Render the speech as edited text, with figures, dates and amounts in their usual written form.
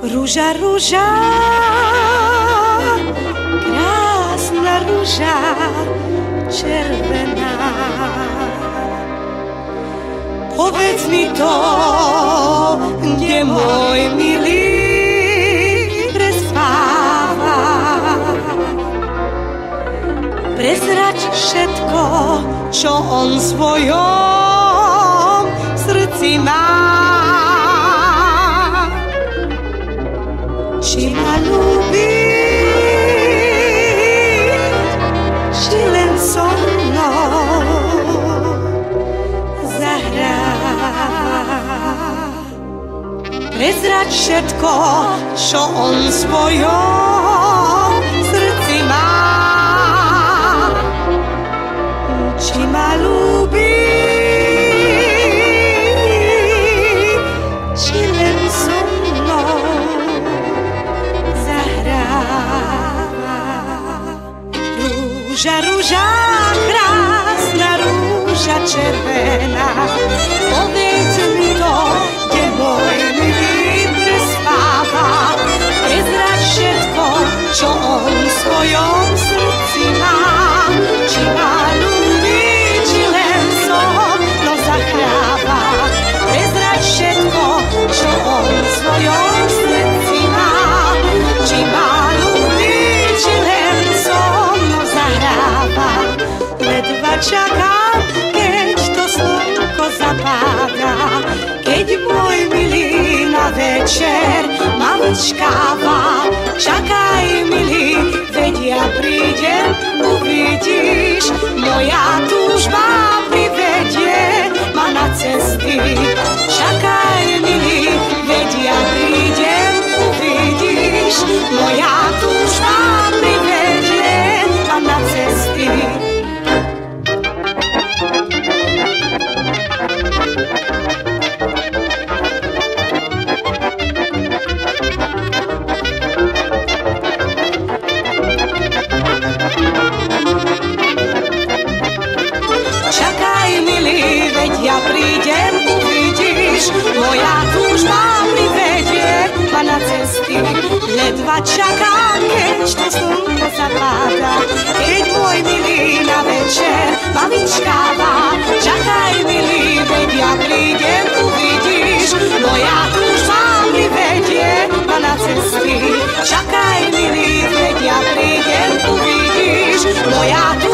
Rúža, rúža, krásna rúža, červená. Povedz mi to, kde môj milý prespáva. Prezraď všetko, čo on v svojom srdci má. Či ma ľúbi, či len so mnou zahrá. Prezrať všetko, čo on v svojom srdci má. Či ma ľúbi, či len so mnou zahrá. Rúža, rúža, krásna rúža červená, povedz mi to, kde môj milý prespáva. Prezrať všetko, čo on v svojom srdci má. Či ma ľúbi, či len so mnou zahráva. Prezrať všetko, čo on v svojom srdci má. Či ma ľúbi, či len so mnou zahráva. Ledva čakám, keď to slnko zapáda, keď môj milý na večer ma vyčkáva. Čakaj, milý, veď ja prídem, uvidíš, moja túžba privedie ma na cesty. Čakaj, milý, veď ja prídem, uvidíš, moja túžba privedie ma na cesty. Ja prídem, uvidíš, moja túžba privedie ma na cesty. Ledva čakám, keď to slnko zapáda, keď môj milý na večer ma vyčkáva. Čakaj, milý, veď ja prídem, uvidíš, moja túžba privedie ma na cesty. Čakaj, milý, veď ja prídem, uvidíš, moja túžba